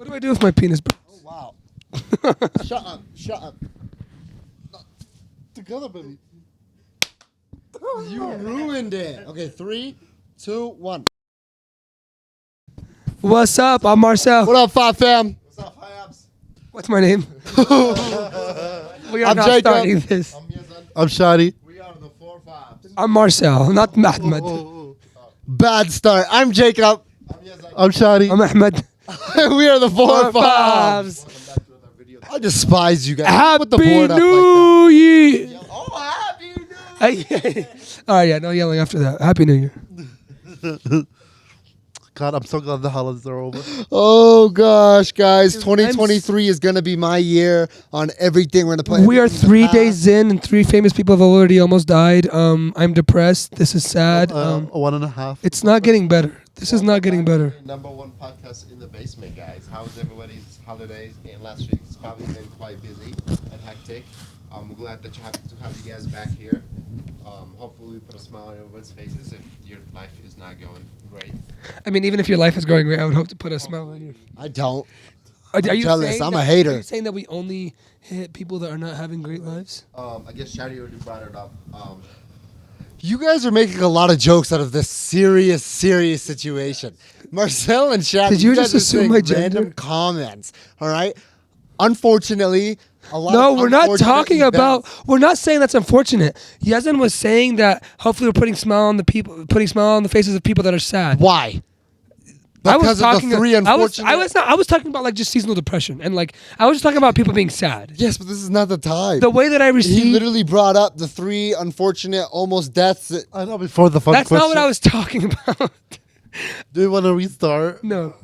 What do I do with my penis? Oh, wow. Shut up. Shut up. Together, baby. You ruined it. Okay, 3, 2, 1. What's up? I'm Marcel. What up, 5 fam? What's up, F.o.b.s? What's my name? We are I'm not Jacob. starting this. I'm yazan. I'm shadi. We are the 4 fobs. I'm Marcel, not Mahmoud. Bad start. I'm Jacob. I'm yazan. I'm shadi. I'm Ahmed. We are the 4 fobs. Fobs. Welcome back to another video. I despise you guys. Put the Happy board up like New Year. Oh, happy New Year. All right, yeah, no yelling after that. Happy New Year. God, I'm so glad the holidays are over. Oh gosh, guys, Dude, 2023 is gonna be my year on everything. We're gonna play. We are everything 3 in the days in, and 3 famous people have already almost died. I'm depressed. This is sad. 1.5. It's not getting better. This is not getting better. Number one podcast in the basement, guys. How's everybody's holidays? And last week it's probably been quite busy and hectic. I'm glad that to have you guys back here. Hopefully we put a smile on everyone's faces if your life is not going great. I mean, even if your life is going great, I would hope to put a smile on you. I don't. Are you jealous. saying I'm that- a hater. Are you saying that we only hit people that are not having great lives? I guess Shadi already brought it up. You guys are making a lot of jokes out of this serious situation. Marcel and Shaq, Did you guys just are assume saying my gender? random comments. All right. Unfortunately, a lot. No, of we're not unfortunate talking about. events. We're not saying that's unfortunate. Yazan was saying that hopefully we're putting smile on the faces of people that are sad. Why? I was Because of talking. the 3 unfortunate. I was talking about like just seasonal depression and like I was just talking about people being sad. Yes, but this is not the time. The way that I He received. literally brought up the 3 unfortunate almost deaths. I know before the fun That's question. not what I was talking about. Do you want to restart? No.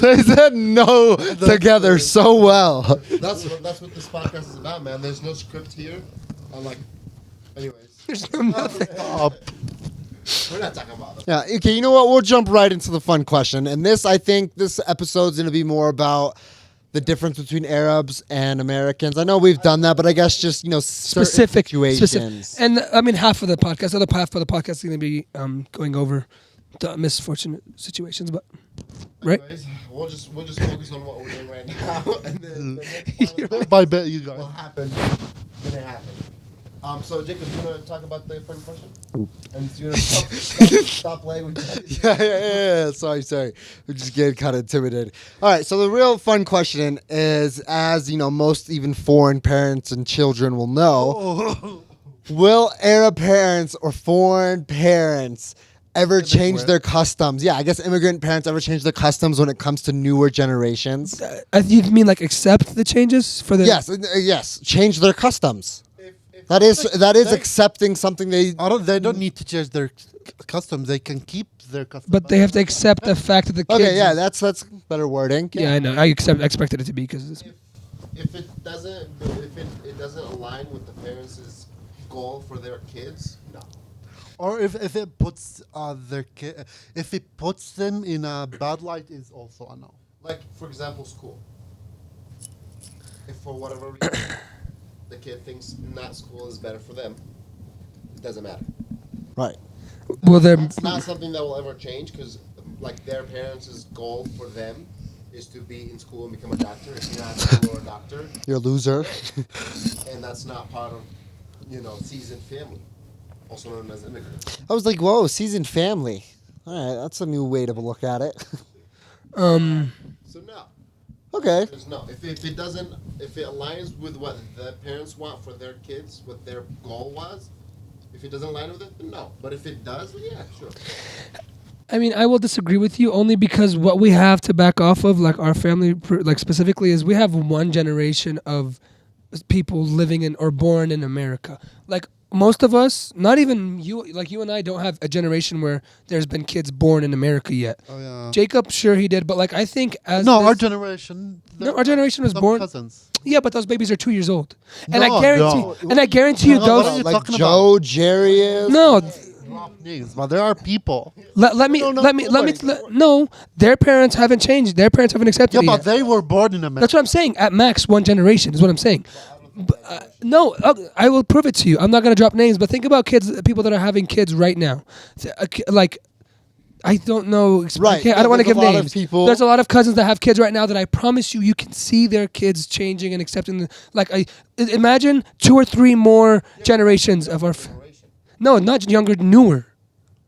They said no together so well. That's what this podcast is about, man. There's no script here. I'm like, anyways, There's no nothing. we're not talking about it. Yeah. Okay. You know what? We'll jump right into the fun question. And I think this episode's going to be more about the difference between Arabs and Americans. I know we've done that, but I guess just Specific situations. And I mean, half of the podcast, the other half of the podcast is going to be going over the misfortunate situations, but right. Anyways, we'll just focus on what we're doing right now, and then the next part Bye, bet you guys. will happen when it happens. So Jacob, you want to talk about the fun question? And you want to stop playing with Yeah. Sorry. We're just getting kind of intimidated. All right. So the real fun question is, as you know, most even foreign parents and children will know, will Arab parents or foreign parents ever change their customs? Yeah, I guess immigrant parents ever change their customs when it comes to newer generations? You mean like accept the changes for the? Yes. Change their customs. That is accepting something they. They don't need to change their customs. They can keep their customs. But they have to accept the fact that the kids. Okay, yeah, that's better wording. Yeah, I know. I expected it to be because. if it doesn't align with the parents' goal for their kids, no. Or if it puts if it puts them in a bad light, is also a no. Like, for example, school. If for whatever reason the kid thinks not school is better for them, it doesn't matter. Right. Well, they're. It's not something that will ever change because, like, their parents' goal for them is to be in school and become a doctor. If you're not in school or a doctor, You're a loser. and that's not part of, seasoned family, also known as immigrants. I was like, whoa, seasoned family. All right, that's a new way to look at it. So no. Okay. There's no. If it aligns with what the parents want for their kids, what their goal was, if it doesn't align with it, then no. But if it does, yeah, sure. I mean, I will disagree with you only because what we have to back off of, like our family, like specifically, is we have one generation of people living in or born in America. Like most of us, not even you, like you and I, don't have a generation where there's been kids born in America yet. Oh yeah. Jacob, sure he did, but like I think as No, this- our generation. No, our generation was some born. Cousins. Yeah, but those babies are 2 years old, and No, I guarantee, no. and I guarantee you No, what are those. you Like talking Joe, Jerry is. No, Drop names, but there are people. let me no. Their parents haven't changed. Their parents haven't accepted Yeah, it but yet. they were born in America. That's what I'm saying. At max, one generation is what I'm saying. No, I will prove it to you. I'm not gonna drop names, but think about people that are having kids right now. Like, I don't know. Right. I don't want to There's give a lot of names. people- There's a lot of cousins that have kids right now that I promise you can see their kids changing and accepting. Imagine 2 or 3 more generations of our. Generation. No, not younger, newer.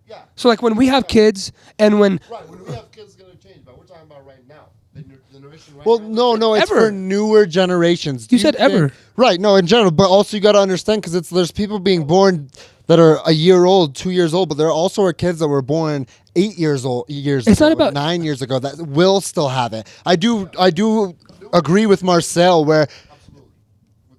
Yeah. So like when we have kids and when Right. When we have kids, it's gonna change. But we're talking about right now. The generation right Well, now. no, it's Ever. for newer generations. Do You said ever. Right, no, in general. But also you got to understand because there's people being born that are a year old, 2 years old, but there also are kids that were born 8 years old, It's not about- 9 years ago that will still have it. I do agree with Marcel where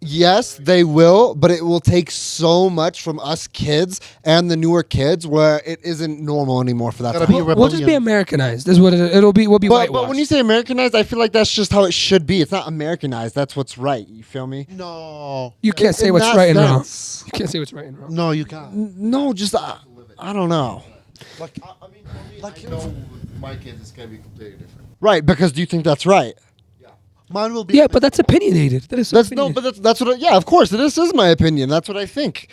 yes, they will, but it will take so much from us kids and the newer kids where it isn't normal anymore for that to Gotta be happen. we'll just be rebellion. Americanized. Is what it'll be. We'll be But whitewashed. when you say Americanized, I feel like that's just how it should be. It's not Americanized. That's what's right. You feel me? No. you can't say in what's that right and wrong. sense. You can't say what's right and wrong. No, you can't. No, just I don't know. Like, I mean, for me, I know with my kids it's gonna be completely different. Right, because do you think that's right? mine will be. Yeah, but that's opinionated. That is That's no, opinionated. but that's what. Yeah, of course, this is my opinion. That's what I think.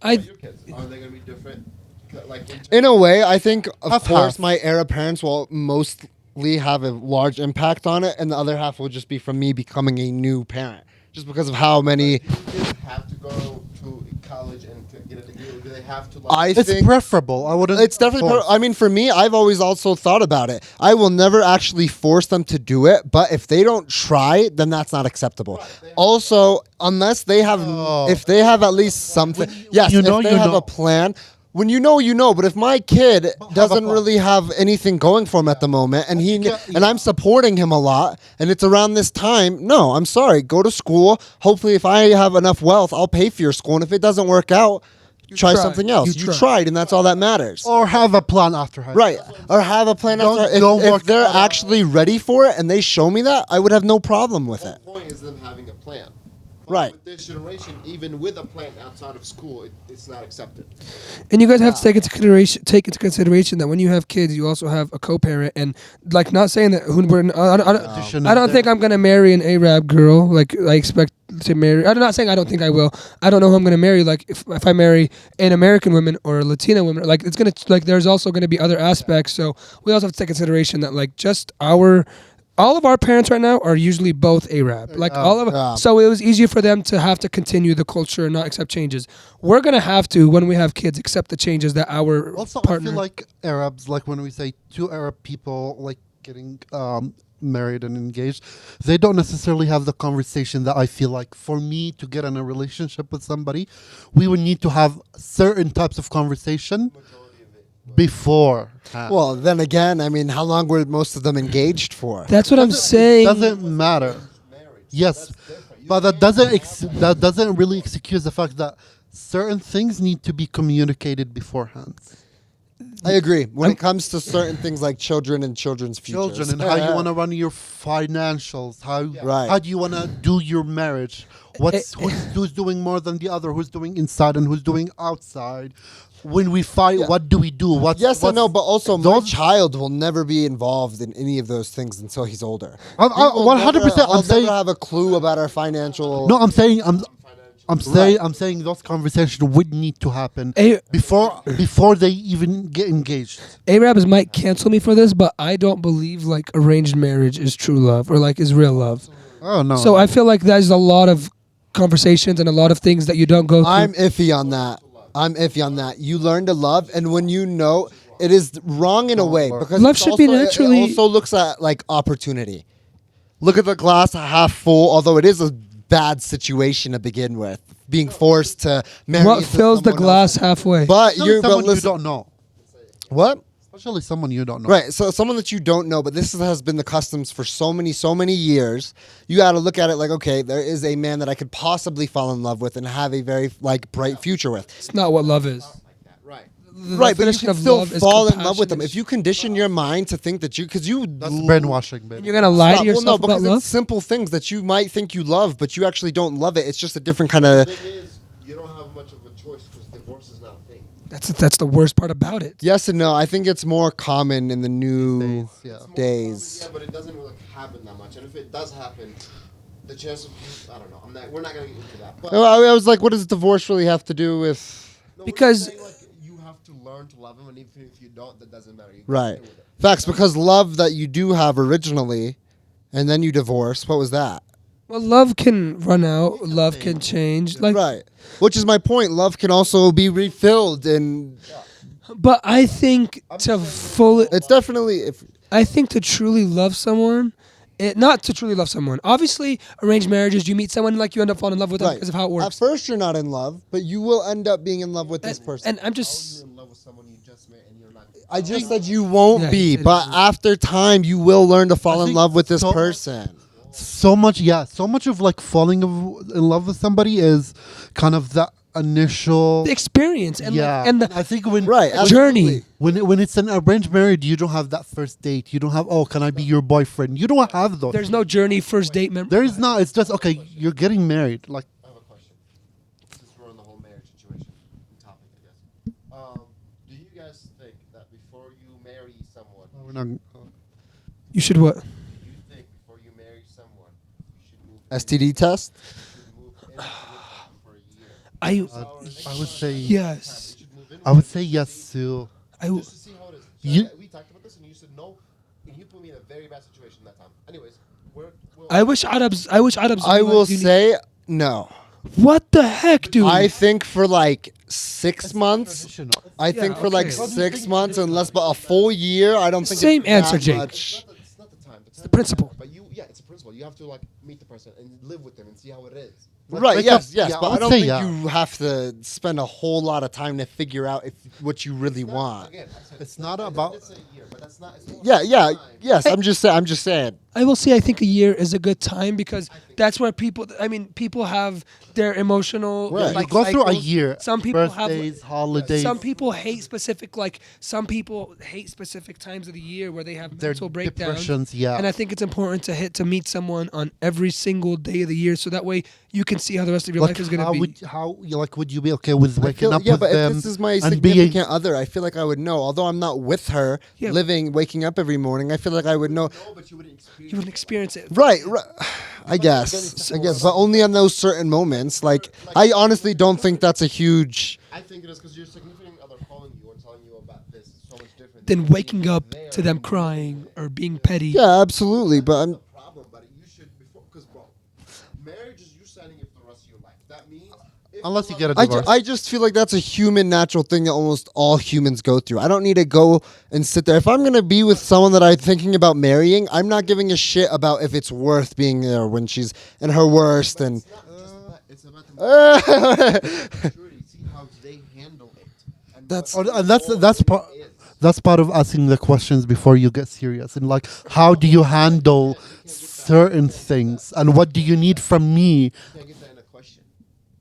I Your kids, are they gonna be different? Like In a way, I think of Half, course half. my Arab parents will mostly have a large impact on it, and the other half will just be from me becoming a new parent, just because of how many. do kids have to go to college and to get a degree, or do they have to? I It's think preferable. I wouldn't. it's definitely. force. I mean, for me, I've always also thought about it. I will never actually force them to do it, but if they don't try, then that's not acceptable. Also, unless they have, Oh. if they have at least something, yes, you know, if they you have know. a plan. When you know, you know. But if my kid doesn't plan. really have anything going for him at the moment, and and I'm supporting him a lot, and it's around this time, no, I'm sorry. Go to school. Hopefully, if I have enough wealth, I'll pay for your school. And if it doesn't work out, try tried. something else. You You tried. tried, and that's all that matters. Or have a plan after high. Right. Or have a plan Don't- after. don't If work they're out. actually ready for it and they show me that, I would have no problem with The it. whole point is them having a plan. But Right. With this generation, even with a plan outside of school, it's not accepted. And you guys have to take into consideration that when you have kids, you also have a co-parent, and like not saying that I don't think I'm gonna marry an Arab girl. Like I expect to marry. I'm not saying I don't think I will. I don't know who I'm gonna marry. Like if I marry an American woman or a Latina woman, like it's gonna like there's also gonna be other aspects. So we also have to take consideration that like just all of our parents right now are usually both Arab. Like all of Yeah. so it was easier for them to have to continue the culture and not accept changes. We're gonna have to when we have kids accept the changes that our Also, partner. I feel like Arabs, like when we say two Arab people, like getting married and engaged, they don't necessarily have the conversation that I feel like for me to get in a relationship with somebody, we would need to have certain types of conversation before. Well, then again, I mean, how long were most of them engaged for? That's what I'm saying. Doesn't matter. Yes, but that doesn't really excuse the fact that certain things need to be communicated beforehand. I agree. When it comes to certain things like children and children's futures. Children and how you want to run your financials, Right. how do you want to do your marriage, who's doing more than the other, who's doing inside and who's doing outside. When we fight, Yeah. what do we do? Yes and no, but also my those- child will never be involved in any of those things until he's older. I'm- He will 100%, never- I'm I'll saying- never have a clue about our financial. No, I'm saying Right. I'm saying those conversations would need to happen A- before they even get engaged. Arabs might cancel me for this, but I don't believe like arranged marriage is true love or like is real love. Oh no. So I feel like there's a lot of conversations and a lot of things that you don't go through. I'm iffy on that. You learn to love, and when you know, it is wrong in a way because Love it's should be also- naturally- It also looks at like opportunity. Look at the glass half full, although it is a bad situation to begin with, being forced to marry. What into fills the someone glass else. halfway? But Especially someone you listen, don't know. what? Especially someone you don't know. Right, so someone that you don't know, but this has been the customs for so many years. You got to look at it like, okay, there is a man that I could possibly fall in love with and have a very like bright future with. It's not what love is. Right. The Right, but you definition can of still love is fall in love with them compassion if you condition your mind to think that That's brainwashing, baby. You're gonna lie to Well, yourself no, about because love. it's simple things that you might think you love, but you actually don't love it. It's just a different kind of. The thing is, you don't have much of a choice because divorce is not a thing. That's the worst part about it. Yes and no. I think it's more common in the new These days, yeah. It's more days. common, yeah, but it doesn't really happen that much. And if it does happen, the chance of I don't know. We're not gonna get into that. But I was like, what does divorce really have to do with? no, we're Because- saying, like, you have to learn learn to love him, and even if you don't, that doesn't matter. You Right. continue with it. Facts, because love that you do have originally, and then you divorce. What was that? Well, love can run out. Love can change. Like, Right. Which is my point. Love can also be refilled, and but I think to fully, it's definitely if I think to truly love someone, not to truly love someone. Obviously, arranged marriages, you meet someone like you end up falling in love with them right. because of how it At works. first, you're not in love, but you will end up being in love with this person. And I'm How are just, you in love with someone you just met and you're not? I just said you won't Yeah, be, he said but you- after time, you will learn to fall I in think love with this so- person. So much of like falling in love with somebody is kind of the initial. the experience and yeah, like, and the I think when Right. the journey. when it's an arranged marriage, you don't have that first date. You don't have, oh, can I be your boyfriend? You don't have those. There's no journey, first date. There is not. It's just okay. You're getting married. Like I have a question. Since we're on the whole marriage situation topic, I guess. Do you guys think that before you marry someone, we're not. You should what? do you think before you marry someone, you should move STD test. you should move in with them for a year? I would say Yes. You should move in I would say yes too. just to see how it is. You- We talked about this, and you said no, and you put me in a very bad situation that time. Anyways, I wish Arabs. I will say no. What the heck, dude? I think for like 6 months. Traditional. I think Yeah, for like okay. 6 months, unless but a full year. I don't think Same it's that answer, Jake. much. it's not the time. The, the principle. But it's a principle. You have to like meet the person and live with them and see how it is. Right? Like Yes, a- yes. yeah, I But I would don't say think yeah. you have to spend a whole lot of time to figure out if what you really want. Again, I said It's not about- It's a year, but that's not. It's not Yeah, yeah, time. yes. I'm just saying. I will say I think a year is a good time because that's where people. I mean, people have their emotional. Right. Like, you go through a cycles. year. Some people have. birthdays, holidays. Some people hate specific some people hate specific times of the year where they have their mental breakdowns. depressions. Yeah. And I think it's important to meet someone on every single day of the year, so that way you can see how the rest of your life is going to be. Would you be okay with I waking feel, up yeah, with but them if this is my and being significant other, I feel like I would know. Although I'm not with her, Yeah. waking up every morning, I feel like I would know. No, but you wouldn't experience. You wouldn't experience it. Right. I guess, but only on those certain moments. Like, I honestly don't think that's a huge. I think it is because your significant other calling you and telling you about this is so much different Than being waking up there to them and crying or being petty. Yeah, absolutely. But I'm. the problem, but you should before because bro, marriage is you signing it for the rest of your life. That means if Unless you love- get a I, divorce. I just feel like that's a human natural thing that almost all humans go through. I don't need to go and sit there. If I'm going to be with someone that I'm thinking about marrying, I'm not giving a shit about if it's worth being there when she's in her worst. And It's not just that. It's about the maturity. See how they handle it. And That's- what and that's part. it is. That's part of asking the questions before you get serious. And like, how do you handle certain things? And what do you need from me? You can't get that in a question.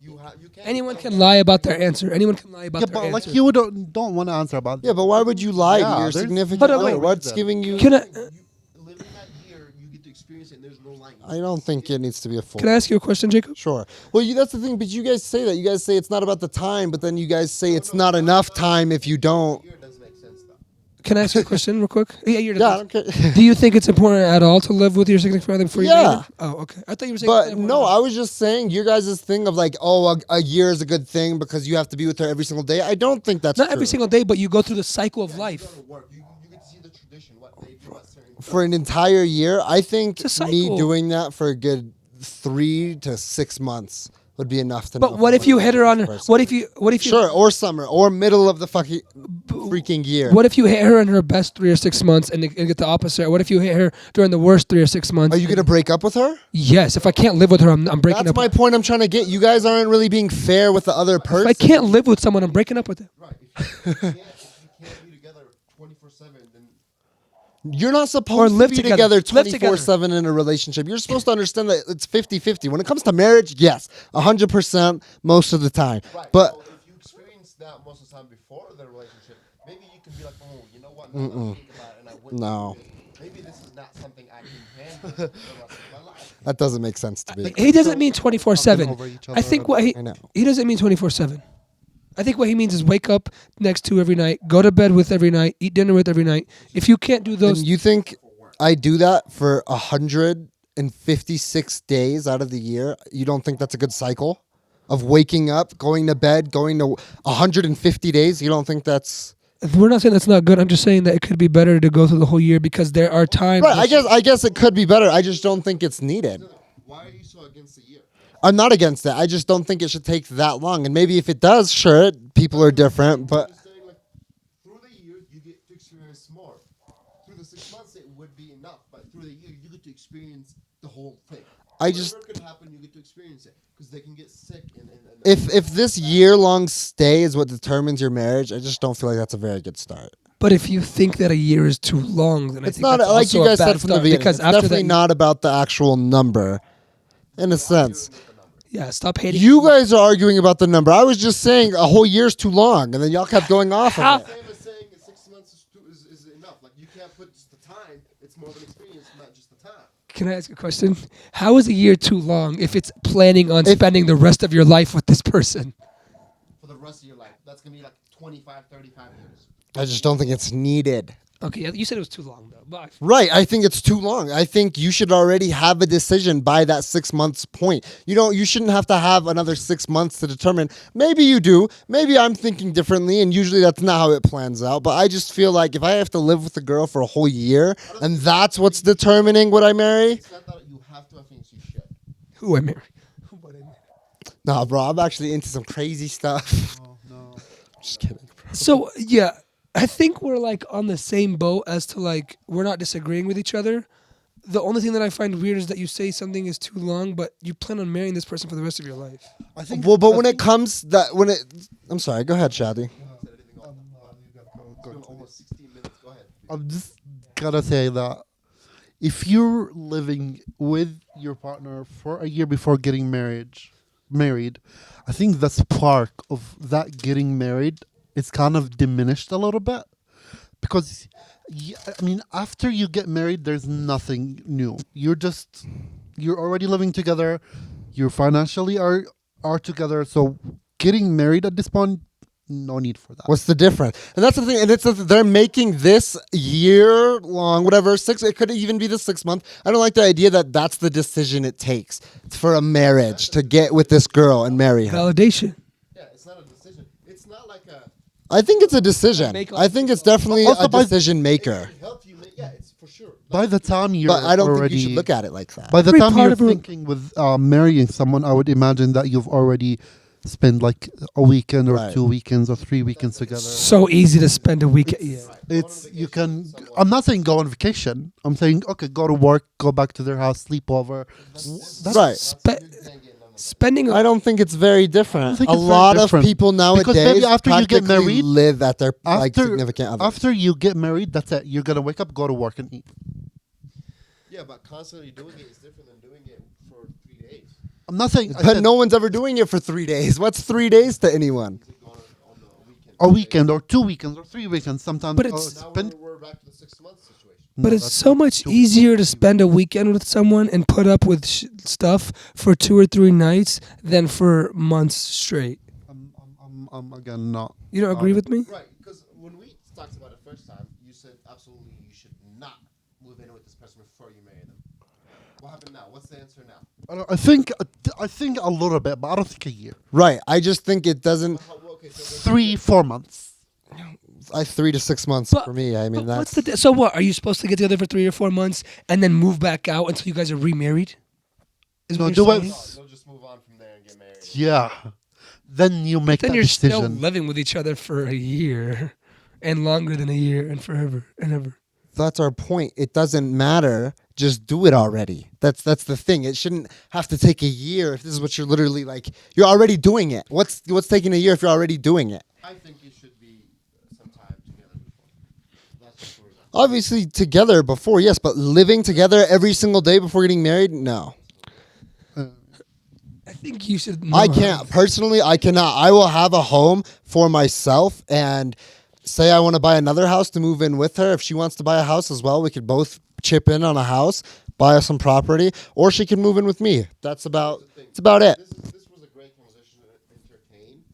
You can't. Anyone can lie about their answer. Anyone can lie about Yeah, their but answer. like you don't want to answer about. yeah, but why would you lie Yeah, to your there's- significant But, other? wait, What's reason. giving you. Can I Living that year, you get to experience it, and there's no lying. I don't think it needs to be a full. can I ask you a question, Jacob? Sure. Well, that's the thing. But you guys say that. You guys say it's not about the time, but then you guys say it's not enough time if you don't. Year doesn't make sense though. Can I ask you a question real quick? Yeah, you're Yeah, I don't care. Do you think it's important at all to live with your significant other before you Yeah. marry them? Oh, okay. I thought you were saying. But no, I was just saying your guys' thing of like, oh, a year is a good thing because you have to be with her every single day. I don't think that's not true. every single day, but you go through the cycle of life. Go to work. You get to see the tradition, what they do at certain For an entire year. I think It's a me cycle. doing that for a good 3 to 6 months would be enough to know. But what if you hit her on? What if you? Sure, or summer, or middle of the fucking freaking year. What if you hit her in her best 3 or 6 months and get the opposite? What if you hit her during the worst 3 or 6 months? Are you gonna break up with her? Yes. If I can't live with her, I'm breaking That's up. my point. I'm trying to get. You guys aren't really being fair with the other If person. I can't live with someone, I'm breaking up with them. Right. If you can't be together 24/7, then You're not Or supposed to live be together. together Live together. 24/7 in a relationship. You're supposed to understand that it's 50-50. When it comes to marriage, yes, 100% most of the time. right. But so if you experience that most of the time before the relationship, maybe you can be like, oh, you know what? Now that I think about it, and I went No. through it, maybe this is not something I can handle for the rest of my life. that doesn't make sense to me. He doesn't mean 24/7. over each I think other. what I know. he doesn't mean 24/7. I think what he means is wake up next to every night, go to bed with every night, eat dinner with every night. If you can't do those, And you think I do that for 156 days out of the year? You don't think that's a good cycle of waking up, going to bed, going to 150 days? You don't think that's We're not saying that's not good. I'm just saying that it could be better to go through the whole year because there are times. Right. I guess it could be better. I just don't think it's needed. Why are you so against the year? I'm not against it. I just don't think it should take that long. And maybe if it does, sure, people are different. But I'm just saying, like, through the year, you get to experience more. Through the 6 months, it would be enough. But through the year, you get to experience the whole thing. Whatever could happen, you get to experience it. Because they can get sick. And if this year-long stay is what determines your marriage, I just don't feel like that's a very good start. But if you think that a year is too long, then It's I think not that's like also you a guys bad said from the start, beginning. because It's after definitely that, not about the actual number, in a sense. yeah, stop hating. You guys are arguing about the number. I was just saying a whole year's too long, and then y'all kept going off of it. same as saying that 6 months is enough. Like, you can't put just the time. It's more of an experience, not just the time. Can I ask a question? How is a year too long if it's planning on spending the rest of your life with this person? For the rest of your life. That's going to be like 25, 35 years. I just don't think it's needed. Okay, yeah, you said it was too long though. But Right, I think it's too long. I think you should already have a decision by that 6 months point. You shouldn't have to have another 6 months to determine. Maybe you do. Maybe I'm thinking differently, and usually that's not how it plans out. But I just feel like if I have to live with a girl for a whole year, and that's what's determining what I marry, It's not that you have to, I think you should. who I marry? nah, bro, I'm actually into some crazy stuff. Oh, no. Just kidding, bro. So yeah, I think we're like on the same boat as to like we're not disagreeing with each other. The only thing that I find weird is that you say something is too long, but you plan on marrying this person for the rest of your life. I think. Well, but I when it think- comes I'm sorry. Go ahead, Shadi. Almost 16 minutes. Go ahead. I'm just gonna say that if you're living with your partner for a year before getting married, I think the spark of that getting married is kind of diminished a little bit because, I mean, after you get married, there's nothing new. You're already living together. You financially are together. So getting married at this point, no need for that. What's the difference? And that's the thing. And they're making this year long, whatever, it could even be the 6 month. I don't like the idea that that's the decision it takes for a marriage to get with this girl and marry her. Validation. Yeah, it's not a decision. It's not like a. I think it's a decision. I think it's definitely Also a by- decision maker. It help you make. Yeah, it's for sure. By the time you're But I don't already, think you should look at it like that. by the Every time part you're of a- thinking with marrying someone, I would imagine that you've already spent like a weekend or Right. 2 weekends or 3 weekends together. So easy to spend a weekend. Yeah. It's you can. I'm not saying go on vacation. I'm saying okay, go to work, go back to their house, sleep over. Right. Spending. I don't think it's very different. think A it's very lot of different. people nowadays maybe after you get practically married- live at their like After significant other. after you get married, that's it. You're gonna wake up, go to work, and eat. Yeah, but constantly doing it is different than doing it for 3 days. I'm not saying. I But said no one's ever doing it for 3 days. What's 3 days to anyone? Going on the weekend. a weekend or 2 weekends or 3 weekends. Sometimes. But it's- Now spend, we're back to the 6 month situation. But No, it's that's so much 2 easier to spend a weekend with someone and put up with stuff for 2 or 3 nights than for months straight. I'm again not. You don't agree with me? Right, because when we talked about it first time, you said absolutely you should not move in with this person before you marry them. What happened now? What's the answer now? I think a little bit, but I don't think a year. Right. I just think it doesn't. Okay, so 3-4 months. 3 to 6 months But- for me. I mean, But that's. what's so what? Are you supposed to get together for 3 or 4 months and then move back out until you guys are remarried? Is No, what do you're it. saying? you'll just move on from there and get married. Yeah. Then you make Then that you're still decision. living with each other for a year and longer than a year and forever and ever. That's our point. It doesn't matter. Just do it already. That's the thing. It shouldn't have to take a year if this is what you're literally like. You're already doing it. What's taking a year if you're already doing it? I think you should be some time together before. That's just where Obviously together before, yes, but living together every single day before getting married, no. I think you should. I can't. Personally, I cannot. I will have a home for myself and say I want to buy another house to move in with her. If she wants to buy a house as well, we could both chip in on a house, buy us some property, or she can move in with me. That's about it. this was a great conversation to entertain,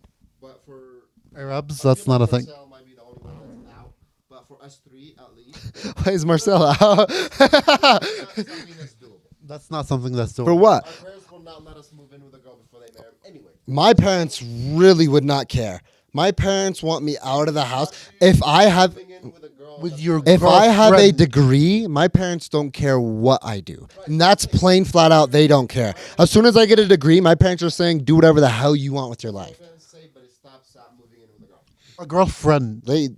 but for Arabs, that's not a thing. Marcel might be the only one that's out, but for us three at least, Why is Marcel out? that's something that's doable. That's not something that's doable. For what? Our parents will not let us move in with a girl before they marry. Anyway, My parents really would not care. My parents want me out of the house. If I have Moving in with a girl With that's your not- if I have a girlfriend. degree, my parents don't care what I do. And that's plain flat out, they don't care. As soon as I get a degree, my parents are saying, do whatever the hell you want with your life. Say, but it stops moving in with a girl. A girlfriend. They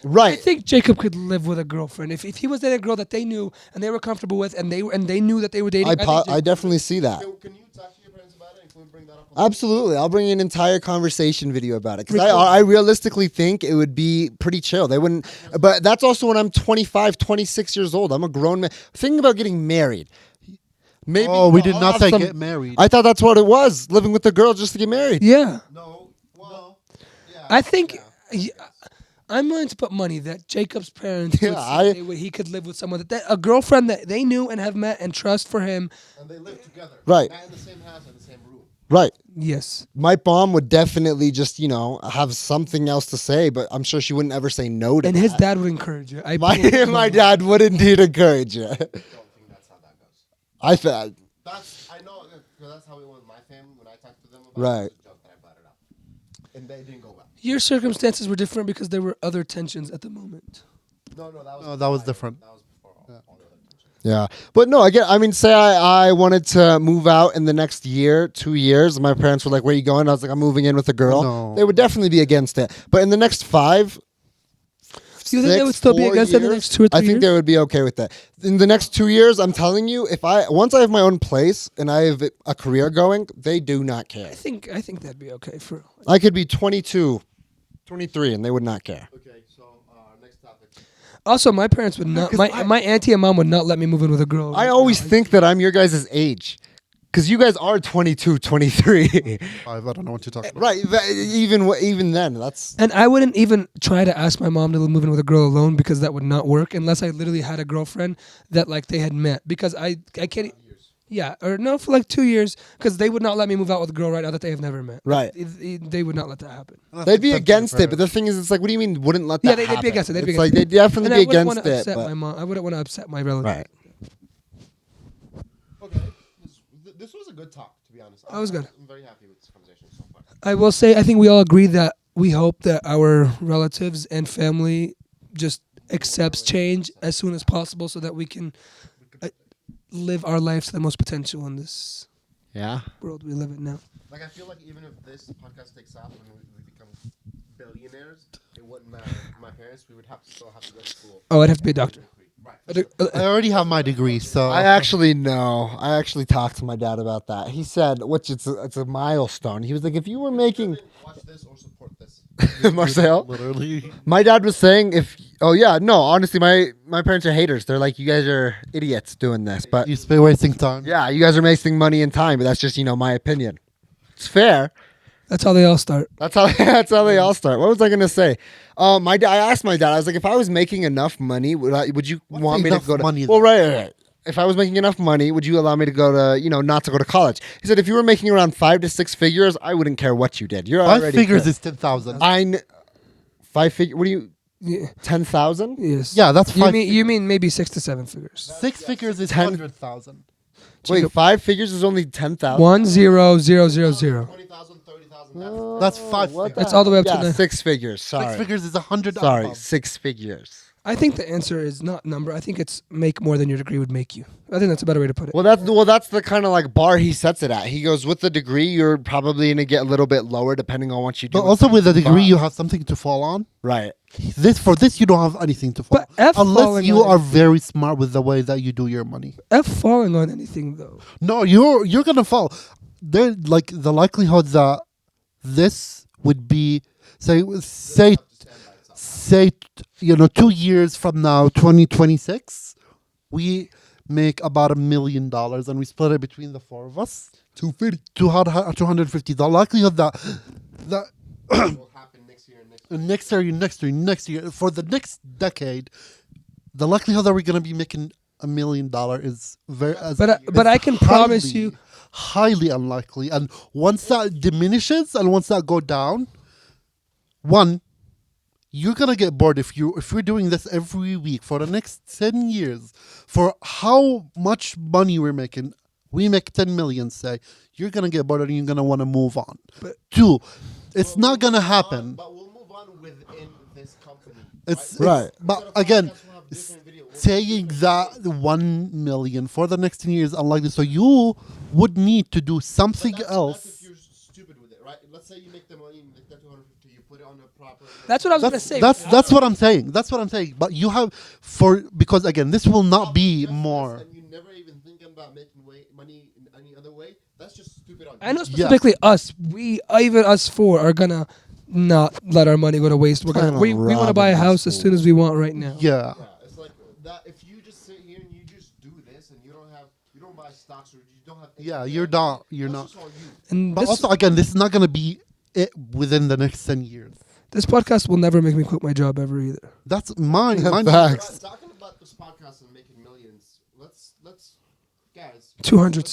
I right. think Jacob could live with a girlfriend if he was dating a girl that they knew and they were comfortable with, and they knew that they were dating. I definitely see that. Can you talk to your parents about it? And can we bring that up? Absolutely. I'll bring you an entire conversation video about it. Because I realistically think it would be pretty chill. They wouldn't. But that's also when I'm 25, 26 years old. I'm a grown man. Thinking about getting married. Maybe Oh, we did I'll not have say some- get married. I thought that's what it was. Living with a girl just to get married. Yeah, No. Well, yeah. I think. I'm willing to put money that Jacob's parents would Yeah, say he could live with someone that a girlfriend that they knew and have met and trust for him. And they live together. Right. Not in the same house, in the same room. Right. Yes, My mom would definitely just, have something else to say, but I'm sure she wouldn't ever say no to and that. his dad would encourage you. My dad would indeed encourage you. I don't think that's how that goes. I thought. I know because that's how it was with my family when I talked to them about Right. it. It was a joke that I brought it up, and they didn't go well. Your circumstances were different because there were other tensions at the moment. No, that was No, that was different. That was before all the other tension. Yeah. But no, again, I mean, say I wanted to move out in the next year, 2 years. My parents were like, where are you going? I was like, I'm moving in with a girl. No. They would definitely be against it. But in the next 5, Do you think they would still be 4 against it in the years, next 2 or 3 I think years? they would be okay with that. In the next 2 years, I'm telling you, once I have my own place and I have a career going, they do not care. I think that'd be okay for. I could be 22, 23, and they would not care. Okay, so next topic. Also, my parents would not. My auntie and mom would not let me move in with a girl. I always think that I'm your guys' age. Because you guys are 22, 23. I don't know what you're talking about. Right. Even then, that's... And I wouldn't even try to ask my mom to move in with a girl alone because that would not work unless I literally had a girlfriend that like they had met. Because I can't. Yeah, or no, for like 2 years because they would not let me move out with a girl right now that they have never met. Right. They would not let that happen. They'd be against it, but the thing is, it's like, what do you mean wouldn't let that Yeah, they'd happen? be against it. They'd be It's against like, it. they'd definitely And be I wouldn't against want to it. upset But, my mom. I wouldn't want to upset my relatives. right. Okay, this was a good talk, to be honest. That was good. I'm very happy with this conversation so far. I will say, I think we all agree that we hope that our relatives and family just accepts change as soon as possible so that we can live our lives to the most potential in this Yeah. world we live in now. Like, I feel like even if this podcast takes off and we become billionaires, it wouldn't matter. My parents, we would still have to go to school. Oh, I'd have to be a doctor. Right. I already have my degree, so I actually know. I actually talked to my dad about that. He said, it's a milestone. He was like, if you were making... Watch this or support this. Marcel? literally. My dad was saying honestly, my parents are haters. They're like, you guys are idiots doing this. But You've been wasting time. yeah, you guys are wasting money and time, but that's just, my opinion. It's fair. That's how they all start. That's how they all start. What was I gonna say? I asked my dad. I was like, if I was making enough money, would you What's want me to enough go to? money, Well, though? right. If I was making enough money, would you allow me to go to, not to go to college? He said, if you were making around 5 to 6 figures, I wouldn't care what you did. You're 5 already figures good. is 10,000. 5 figure. What do you? Yeah. 10,000? Yes. Yeah, that's You 5 mean maybe 6 to 7 figures. 6 figures is 10 100,000. Wait, 5 figures is only 10,000. 10000. 20,000, 30,000. That's 5 What figures. That's all the way up to yeah, the- 6 figures. Sorry. 6 figures is 100. Sorry, above. 6 figures. I think the answer is not number. I think it's make more than your degree would make you. I think that's a better way to put it. Well, that's the kind of like bar he sets it at. He goes, with the degree, you're probably gonna get a little bit lower depending on what you do. But also with a degree, you have something to fall on. right. For this, you don't have anything to fall But F unless falling you on are anything. very smart with the way that you do your money. F falling on anything though. No, you're gonna fall. There, like the likelihood that this would be say 2 years from now, 2026, we make about $1 million and we split it between the four of us. 250. The likelihood that will happen next year and next year for the next decade, the likelihood that we're gonna be making $1 million is very. But I can promise you, highly unlikely. And once that diminishes and once that go down, one, you're gonna get bored if you're doing this every week for the next 10 years. For how much money we're making, we make 10 million. Say you're gonna get bored and you're gonna want to move on. But- Two, It's not gonna happen. But we'll move on within this company. It's Right. But again, saying that 1 million for the next 10 years unlikely. So you would need to do something else. That's if you're stupid with it, right? Let's say you make the money, make that 250, you put it on a proper. That's what I was gonna say. That's what I'm saying. That's what I'm saying. But you have because again, this will not be more. And you never even thinking about making money in any other way. That's just stupid. On I know you. specifically us. We even us four are gonna not let our money go to waste. We're gonna Kinda we want to buy a robbing house as soon as we want right now. Yeah. Yeah, it's like that. If you just sit here and you just do this and you don't buy stocks or you don't have. Yeah, you're not. You're That's not. just all you. And But this, also, again, this is not gonna be it within the next 10 years. this podcast will never make me quit my job ever either. That's mine. Facts. Talking about this podcast and making millions. Let's guys. 200.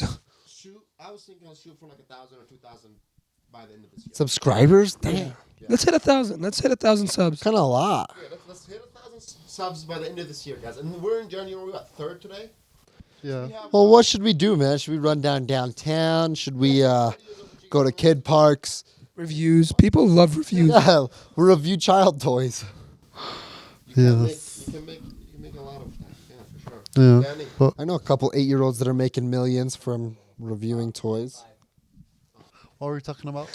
Shoot. I was thinking I'll shoot for like 1,000 or 2,000 by the end of this year. Subscribers? Damn. Let's hit 1,000. Let's hit 1,000 subs. Kind of a lot. Yeah, let's hit 1,000 subs by the end of this year, guys. And we're in January. We're at 3rd today. Yeah. We have, Well, what should we do, man? Should we run downtown? Should we go to kid parks? Reviews. People love reviews. Yeah, we review child toys. you can Yes. make a lot of that. Yeah, for sure. Yeah. Danny, But I know a couple 8-year-olds that are making millions from reviewing toys. what were we talking about?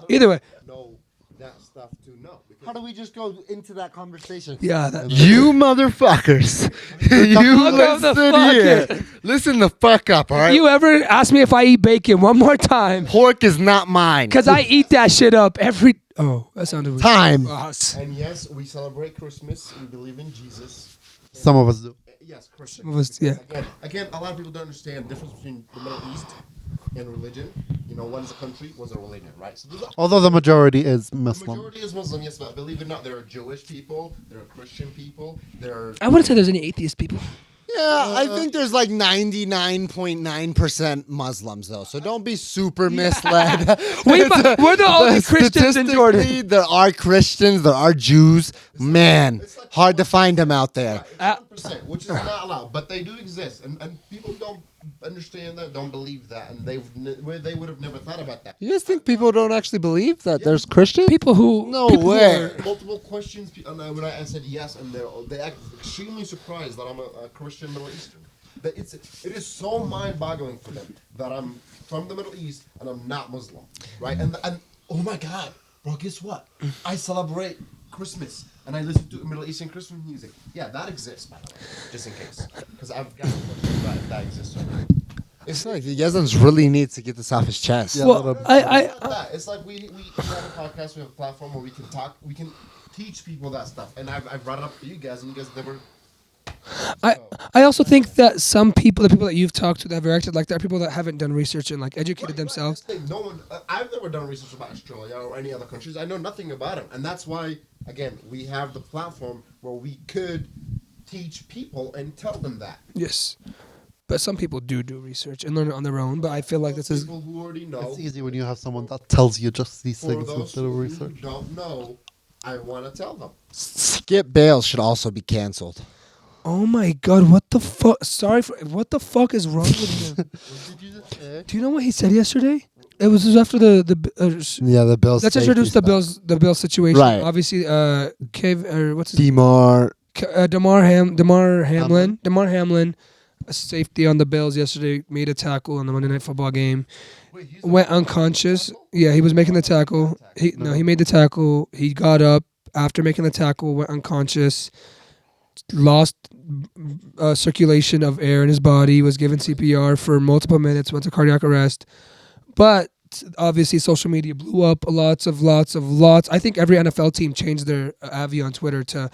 Either way. know that stuff too. No. Because How do we just go into that conversation? Yeah. That, You motherfuckers. You Fuck the listen fuck here. it. Listen the fuck up, all right? you ever ask me if I eat bacon one more time? Pork is not mine. Because I eat that shit up every. Oh, that sounded weird. Time. and yes, we celebrate Christmas. We believe in Jesus. Some of us do. Yes, Christian. Some of us, yeah. Again, a lot of people don't understand the difference between the Middle East and religion. You know, one's a country, one's a religion, right? So Although the majority is the Muslim. majority is Muslim, yes, but believe it or not, there are Jewish people, there are Christian people, there are. I wouldn't say there's any atheist people. Yeah, I think there's like 99.9% Muslims though, so don't be super misled. We're the only Christians in Jordan. Statistically, there are Christians, there are Jews. Man, hard to find them out there. It's 1%, which is not allowed, but they do exist, and people don't understand that, don't believe that, and they would have never thought about that. You guys think people don't actually believe that there's Christians? People who. No people who way. are- Multiple questions, and when I said yes, and they act extremely surprised that I'm a Christian Middle Eastern. That it is so mind-boggling for them that I'm from the Middle East and I'm not Muslim, right? And oh my God, bro, guess what? I celebrate Christmas and I listen to Middle Eastern Christmas music. Yeah, that exists, by the way, just in case, because I've got that exists. Right? It's like Yazan's really needs to get this off his chest. Yeah. Well, It's like we have a podcast, we have a platform where we can talk, we can teach people that stuff, and I've brought it up for you guys, and you guys never. I also think that some people, the people that you've talked to that have reacted like that, are people that haven't done research and like educated themselves. No one. I've never done research about Australia or any other countries. I know nothing about them, and that's why, again, we have the platform where we could teach people and tell them that. Yes. But some people do research and learn it on their own. But I feel like this is. People who already know. It's easy when you have someone that tells you just these For things those instead of who research. don't know, I want to tell them. Skip Bales should also be canceled. Oh my God! What the fuck? Sorry for. What the fuck is wrong with him? Do you know what he said yesterday? It was just after the Yeah, the Bills. let's safety introduce the stuff. Bills situation. Right. Obviously, what's his Demar. Damar Hamlin, a safety on the Bills yesterday, made a tackle in the Monday Night Football game. Went unconscious. Yeah, he was making the tackle. He made the tackle. He got up after making the tackle, went unconscious, lost circulation of air in his body, was given CPR for multiple minutes, went to cardiac arrest. But obviously, social media blew up. Lots. I think every NFL team changed their avi on Twitter to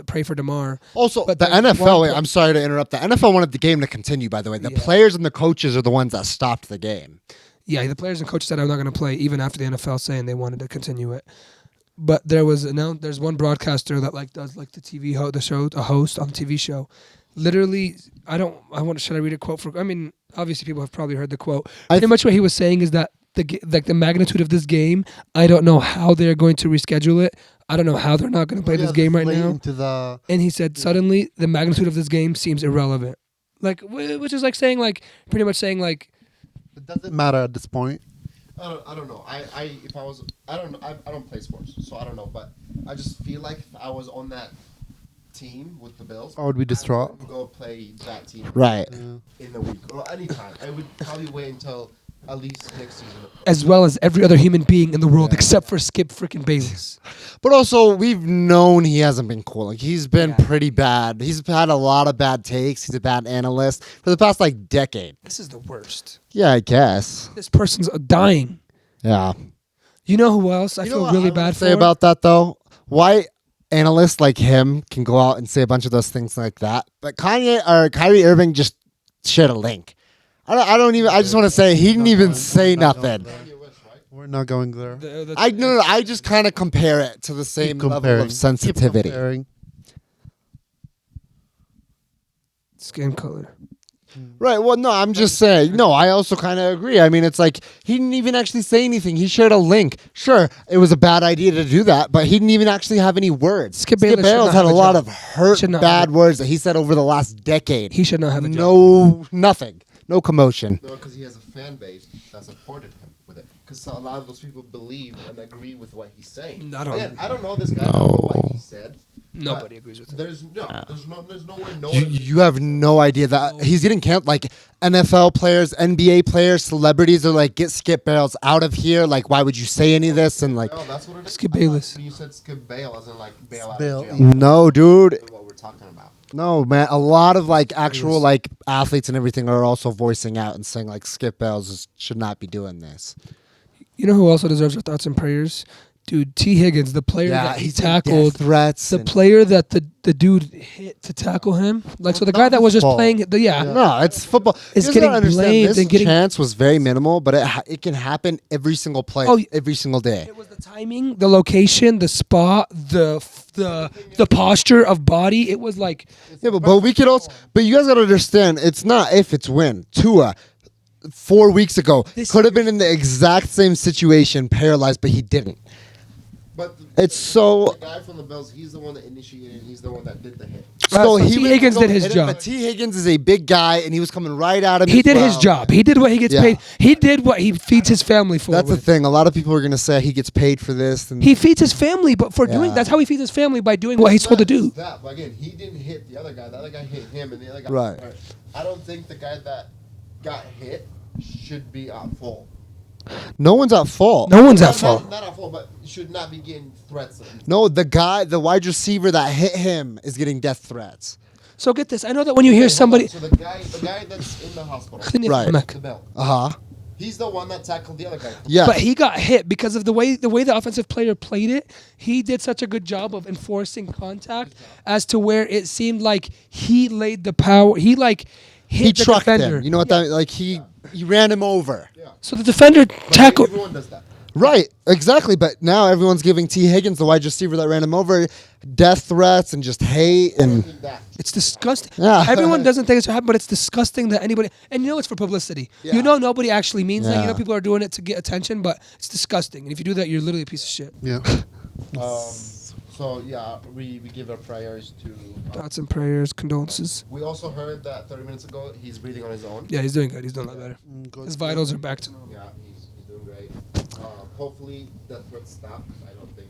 pray for Damar. Also, But the there's NFL, one- I'm sorry to interrupt. The NFL wanted the game to continue, by the way. The players and the coaches are the ones that stopped the game. Yeah, the players and coaches said I'm not going to play, even after the NFL saying they wanted to continue it. But there's one broadcaster that does the TV a host on the TV show. Literally, should I read a quote obviously people have probably heard the quote. Pretty much what he was saying is that the magnitude of this game, I don't know how they're going to reschedule it. I don't know how they're not going to play this game right now. And he said suddenly the magnitude of this game seems irrelevant. Which is pretty much saying It doesn't matter at this point. I don't know. If I was, I don't know. I don't play sports, so I don't know. But I just feel like if I was on that team with the Bills, I would be distraught. I would go play that team Right. in the week or anytime. I would probably wait until at least next season. As well as every other human being in the world except for Skip freaking Bayless. But also, we've known he hasn't been cool. Like, he's been Yeah. pretty bad. He's had a lot of bad takes. He's a bad analyst for the past, like, decade. This is the worst. Yeah, I guess. This person's dying. Yeah. You know who else I You know feel what really I would bad for? say about that, though? Why analysts like him can go out and say a bunch of those things like that, but Kanye or Kyrie Irving just shared a link. I don't even. I just want to say he didn't even say nothing. We're not going there. No, I just kind of compare it to the same Keep level comparing. of sensitivity. Keep comparing. Skin color. Right. Well, no, I'm just saying. No, I also kind of agree. I mean, it's like he didn't even actually say anything. He shared a link. Sure, it was a bad idea to do that, but he didn't even actually have any words. Skip Bayless should Bayless not had a have a lot job. of hurt, Should not bad have words that he said over the last decade. He should not have a job. No, nothing. No commotion. No, because he has a fan base that supported him with it. Because a lot of those people believe and agree with what he's saying. I don't- Again, I don't know this guy. I don't know what he said. Nobody but agrees with him. There's no way no You, one. you have no idea that he's getting canceled. Like NFL players, NBA players, celebrities are like, get Skip Bayless out of here. Like, why would you say any of this? And like, No, that's what it is. Skip I thought Bayless. when you said Skip Bail, as in like bail out Bail. of jail. no, dude. That's what we're talking about. No, man. A lot of like actual like athletes and everything are also voicing out and saying like Skip Bayless should not be doing this. You know who also deserves our thoughts and prayers? Dude, T. Higgins, the player that he he's getting tackled. death threats. The and- player that the dude hit to tackle him. Like, so the guy that was just Football. playing. Yeah. No, it's football. It's You guys getting gotta understand, blamed this and getting- chance was very minimal, but it can happen every single play, Oh, every single day. It was the timing, the location, the spot, the posture of body. It was like, Yeah, but we could also. But you guys gotta understand, it's not if, it's when. Tua, 4 weeks ago, This could have been in the exact same situation, paralyzed, but he didn't. But It's so. the guy from the Bills, he's the one that initiated. He's the one that did the hit. So T. went to Higgins go did his hit him, job. But T. Higgins is a big guy, and he was coming right at him. he as did his well. job. He did what he gets Yeah. paid. He did what he feeds his family for. That's the with. thing. A lot of people are gonna say he gets paid for this, and He feeds his family, but for doing Yeah. that's how he feeds his family, by doing what he's told to do. That, but again, he didn't hit the other guy. The other guy hit him, and the other guy. Right. I don't think the guy that got hit should be at fault. no one's at fault. No one's at fault. Not at fault, but should not be getting threats. No, the wide receiver that hit him is getting death threats. So get this. I know that when you hear somebody, So the guy that's in the hospital, Right. the bell. Uh huh. He's the one that tackled the other guy. Yeah. but he got hit because of the way the offensive player played it. He did such a good job of enforcing contact as to where it seemed like he laid the power. He like hit He the trucked defender. him. You know what that like? He ran him over. So the defender But tackled. everyone does that. Right, exactly. But now everyone's giving T. Higgins, the wide receiver that ran him over, death threats and just hate and That. It's disgusting. Yeah. Everyone doesn't think it's what happened, but it's disgusting that anybody. And you know it's for publicity. Yeah. You know nobody actually means that. You Yeah. know people are doing it to get attention, but it's disgusting. And if you do that, you're literally a piece of shit. Yeah. So yeah, we give our prayers to. Thoughts and prayers, condolences. We also heard that 30 minutes ago he's breathing on his own. Yeah, he's doing good. He's doing a lot better. His vitals are back to normal. Yeah, he's doing great. Hopefully that threat stops. I don't think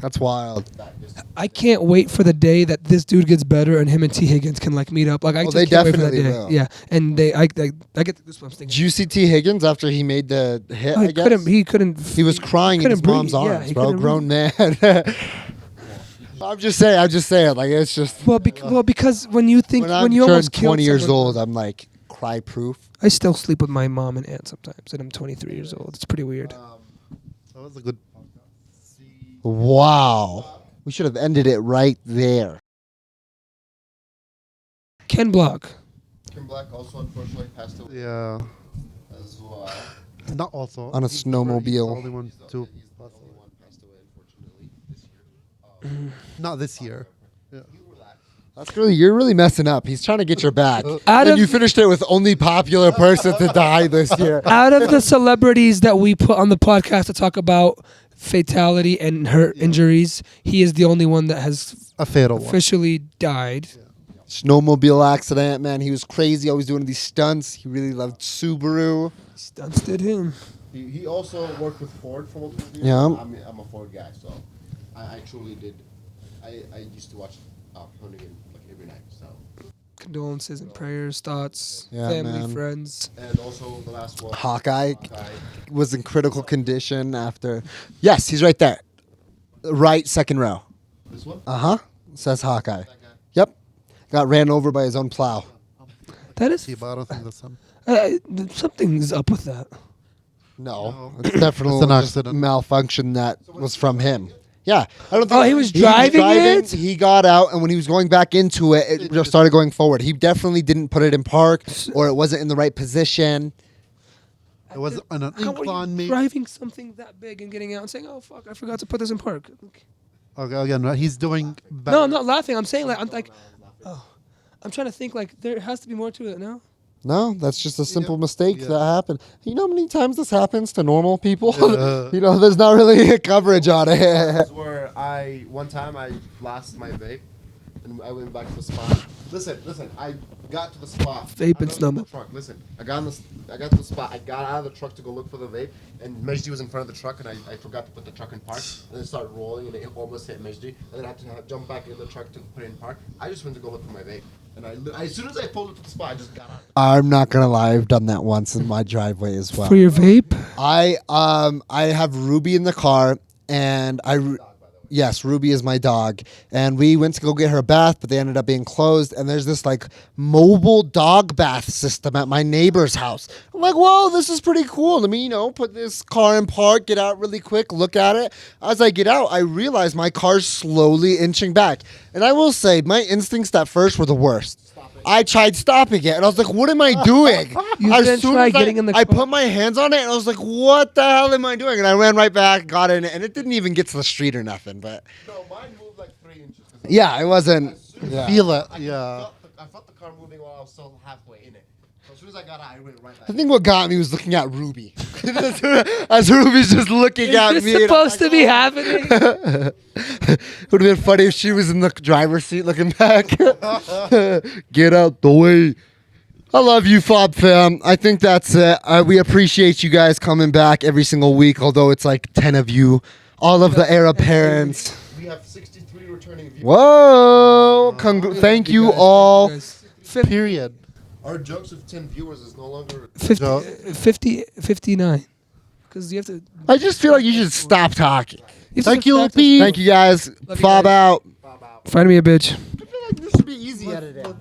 that's wild. that just. I can't wait for the day that this dude gets better and him and T. Higgins can like meet up. Like I Oh, just they can't wait for that definitely day. will. Yeah, and I get the goosebumps thinking. Did you see T. Higgins after he made the hit? Oh, I he guess couldn't. He couldn't. He was crying in couldn't his mom's breathe. Yeah, arms, he bro. couldn't Grown man. I'm just saying. Like it's just. Well, because when you think When I'm when you turned almost killed 20 years someone- old, I'm like cry proof. I still sleep with my mom and aunt sometimes, and I'm 23 years old. It's pretty weird. That was a good. Wow. We should have ended it right there. Ken Block. Kim Black also unfortunately passed away Yeah. as well. Not also. On a He's snowmobile. the only one to. He's the only one passed away unfortunately this year. Not this year. Yeah. That's really, you're really messing up. He's trying to get your back. Out And of- you finished it with only popular person to die this year. Out of the celebrities that we put on the podcast to talk about fatality and hurt injuries, he is the only one that has A fatal one. officially died. Snowmobile accident, man. He was crazy, always doing these stunts. He really loved Subaru. Stunts did him. He also worked with Ford for multiple years. Yeah. I'm a Ford guy, so I truly did. I used to watch Hoonigan like every night. So Condolences and prayers, thoughts, Yeah, family, man. friends. and also the last one. Hawkeye was in critical condition after. Yes, he's right there. Right, second row. This one. Says Hawkeye. That guy. Yep. Got ran over by his own plow. That is See, but I don't think that's him. something's up with that. No, No. it's definitely It's an just accident. malfunction that was from him. Yeah, I don't. Oh, he was driving it? He got out, and when he was going back into it, it just started going forward. He definitely didn't put it in park, or it wasn't in the right position. It was on an How are incline, you maybe. driving something that big and getting out and saying, "Oh fuck, I forgot to put this in park." Okay, again, he's doing better. No, I'm not laughing. I'm saying I'm I'm trying to think like there has to be more to it. No. No, that's just a simple mistake Yeah. that happened. You know how many times this happens to normal people? Yeah. You know, there's not really coverage on it. That's where one time I lost my vape, and I went back to the spot. Listen, I got to the spot. Vape I and got snowball. to the truck. Listen, I got to the spot. I got out of the truck to go look for the vape, and Mejdi was in front of the truck, and I forgot to put the truck in park. And it started rolling, and it almost hit Mejdi. And then I had to jump back in the truck to put it in park. I just went to go look for my vape, and as soon as I pulled it to the spot, I just got out. I'm not gonna lie, I've done that once in my driveway as well. For your vape. I have Ruby in the car, and yes, Ruby is my dog, and we went to go get her a bath, but they ended up being closed. And there's this like mobile dog bath system at my neighbor's house. I'm like, whoa, this is pretty cool. Let me, put this car in park, get out really quick, look at it. As I get out, I realize my car's slowly inching back, and I will say my instincts at first were the worst. I tried stopping it, and I was like, what am I doing? You As didn't soon try as getting in the I car? put my hands on it, and I was like, what the hell am I doing? And I ran right back, got in it, and it didn't even get to the street or nothing. But No, mine moved like 3 inches. yeah, it wasn't. Yeah. Feel it, yeah. I felt the car moving while I was still halfway in it. So as soon as I got out, I went right back. I think what got me was looking at Ruby. As Ruby's just looking at Is me. this and I'm supposed to be happening? It would have been funny if she was in the driver's seat looking back. Get out the way. I love you, Fob fam. I think that's it. We appreciate you guys coming back every single week, although it's like 10 of you. All of the Arab parents. We have 63 returning viewers. Whoa. Thank you all. Period. Our jokes with 10 viewers is no longer. 59. Because you have to. I just feel like you should stop talking. Thank you, OP. Thank you guys. Love you Fob guys. out. Find me a bitch. I feel like this should be easy edited.